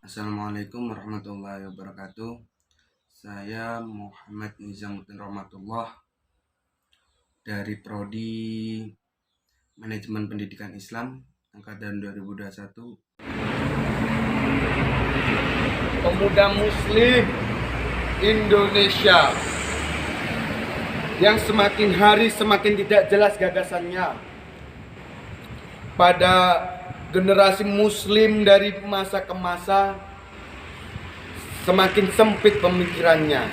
Assalamualaikum warahmatullahi wabarakatuh. Saya Muhammad Nizamuddin Rahmatullah dari Prodi Manajemen Pendidikan Islam angkatan 2021. Pemuda Muslim Indonesia yang semakin hari semakin tidak jelas gagasannya. Pada generasi Muslim dari masa ke masa semakin sempit pemikirannya.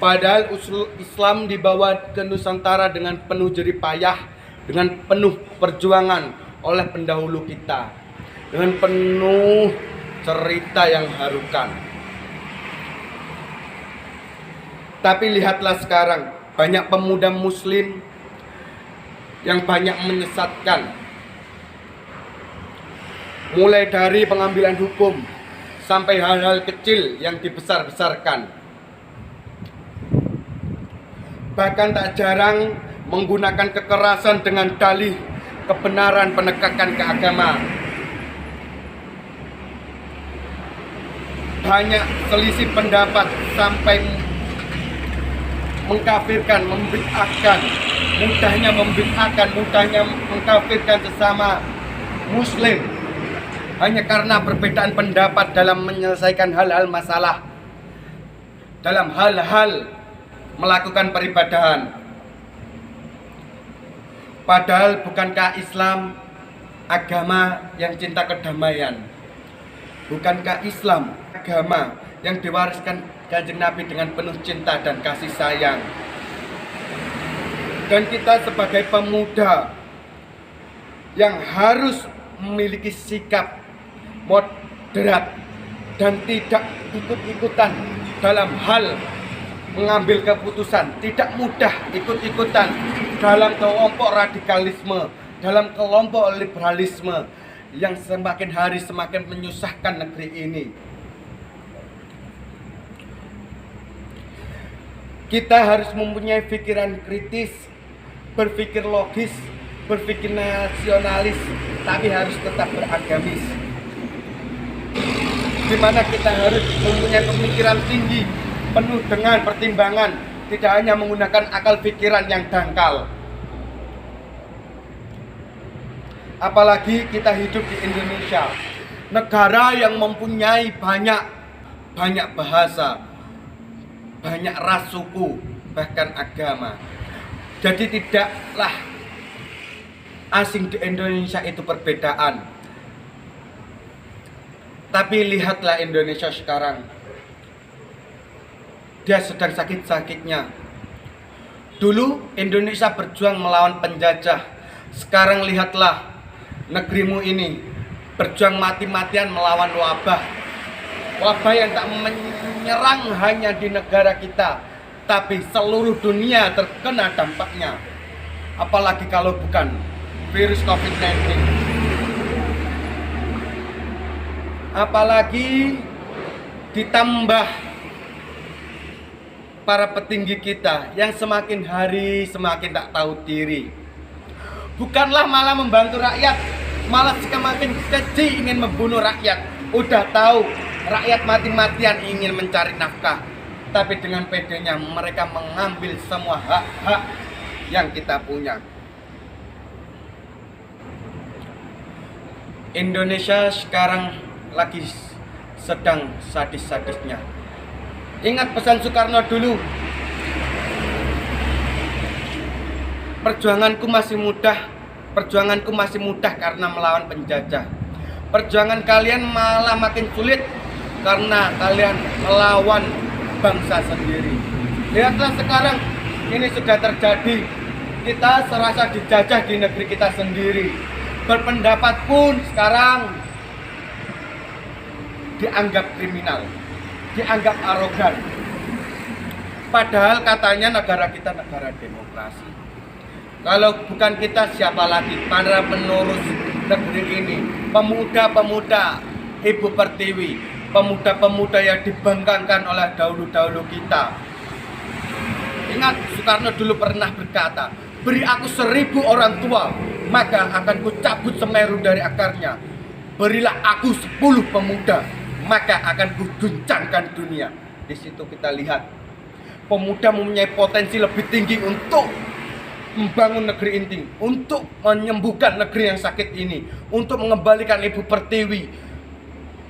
Padahal usul Islam dibawa ke Nusantara dengan penuh jerih payah, dengan penuh perjuangan oleh pendahulu kita, dengan penuh cerita yang harukan. Tapi lihatlah sekarang, banyak pemuda Muslim yang banyak menyesatkan. Mulai dari pengambilan hukum sampai hal-hal kecil yang dibesar-besarkan. Bahkan tak jarang menggunakan kekerasan dengan dalih kebenaran penegakan keagamaan. Banyak selisih pendapat sampai mengkafirkan, membid'ahkan, mudahnya mengkafirkan sesama Muslim. Hanya karena perbedaan pendapat dalam menyelesaikan hal-hal masalah, dalam hal-hal melakukan peribadahan. Padahal bukankah Islam agama yang cinta kedamaian? Bukankah Islam agama yang diwariskan Kanjeng Nabi dengan penuh cinta dan kasih sayang? Dan kita sebagai pemuda yang harus memiliki sikap moderat dan tidak ikut-ikutan dalam hal mengambil keputusan, tidak mudah ikut-ikutan dalam kelompok radikalisme, dalam kelompok liberalisme yang semakin hari semakin menyusahkan negeri ini. Kita harus mempunyai pikiran kritis, berpikir logis, berpikir nasionalis, tapi harus tetap beragamis. Di mana kita harus mempunyai pemikiran tinggi, penuh dengan pertimbangan, tidak hanya menggunakan akal pikiran yang dangkal. Apalagi kita hidup di Indonesia, negara yang mempunyai banyak bahasa, banyak ras suku, bahkan agama. Jadi tidaklah asing di Indonesia itu perbedaan. Tapi lihatlah Indonesia sekarang. Dia sedang sakit-sakitnya. Dulu Indonesia berjuang melawan penjajah. Sekarang lihatlah negerimu ini berjuang mati-matian melawan wabah. Wabah yang tak menyerang hanya di negara kita, tapi seluruh dunia terkena dampaknya. Apalagi kalau bukan virus COVID-19. Apalagi ditambah para petinggi kita yang semakin hari semakin tak tahu diri. Bukanlah malah membantu rakyat, malah semakin keji ingin membunuh rakyat. Udah tahu rakyat mati-matian ingin mencari nafkah, tapi dengan pedenya mereka mengambil semua hak-hak yang kita punya. Indonesia sekarang lagi sedang sadis-sadisnya. Ingat pesan Soekarno dulu, perjuanganku masih mudah karena melawan penjajah. Perjuangan kalian malah makin sulit karena kalian melawan bangsa sendiri. Lihatlah sekarang, ini sudah terjadi. Kita serasa dijajah di negeri kita sendiri. Berpendapat pun sekarang dianggap kriminal, dianggap arogan. Padahal katanya negara kita negara demokrasi. Kalau bukan kita, siapa lagi? Para penerus negeri ini, pemuda-pemuda Ibu Pertiwi, pemuda-pemuda yang dibanggakan oleh dahulu-dahulu kita. Ingat, Soekarno dulu pernah berkata, beri aku 1000 orang tua, maka akan kucabut Semeru dari akarnya. Berilah aku 10 pemuda, maka akan kuguncangkan dunia. Di situ kita lihat pemuda mempunyai potensi lebih tinggi untuk membangun negeri ini, untuk menyembuhkan negeri yang sakit ini, untuk mengembalikan Ibu Pertiwi,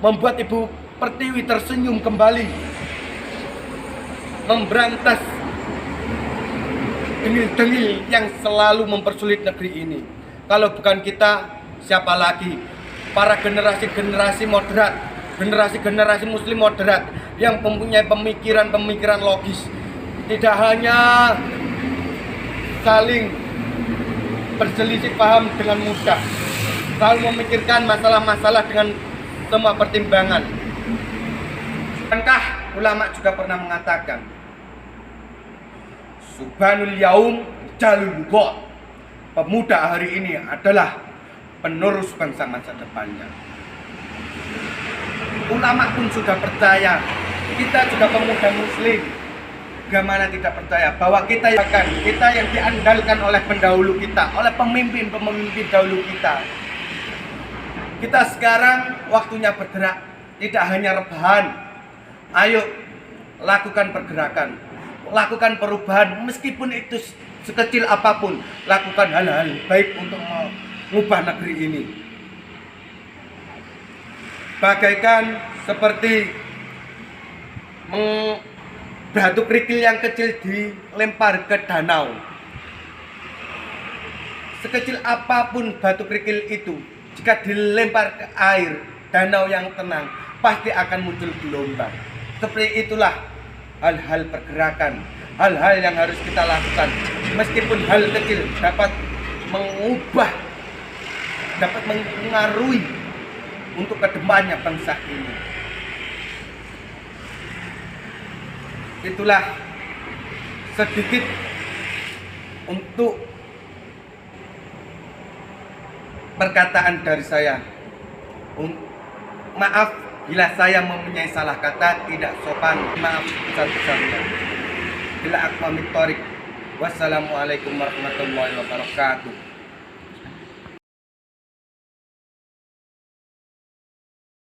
membuat Ibu Pertiwi tersenyum kembali, memberantas dengil-dengil yang selalu mempersulit negeri ini. Kalau bukan kita, siapa lagi? Para generasi-generasi moderat, generasi-generasi muslim moderat yang mempunyai pemikiran-pemikiran logis, tidak hanya saling berselisih paham dengan mudah, selalu memikirkan masalah-masalah dengan semua pertimbangan. Bukankah ulama juga pernah mengatakan, Subhanul Yaum Jalul Bot, pemuda hari ini adalah penerus bangsa masa depannya. Ulama pun sudah percaya, kita juga pemuda muslim, bagaimana tidak percaya bahwa kita yang diandalkan oleh pendahulu kita, oleh pemimpin-pemimpin dahulu kita. Kita sekarang waktunya bergerak, tidak hanya rebahan. Ayo lakukan pergerakan, lakukan perubahan, meskipun itu sekecil apapun. Lakukan hal-hal baik untuk mengubah negeri ini. Bagaikan seperti batu kerikil yang kecil dilempar ke danau. Sekecil apapun batu kerikil itu, jika dilempar ke air danau yang tenang, pasti akan muncul gelombang. Seperti itulah hal-hal pergerakan, hal-hal yang harus kita lakukan. Meskipun hal kecil dapat mengubah, dapat mengaruhi untuk kedepannya bangsa ini. Itulah sedikit untuk perkataan dari saya. Maaf bila saya mempunyai salah kata, tidak sopan, maaf besar-besarnya. Bila aku pamit. Wassalamualaikum warahmatullahi wabarakatuh.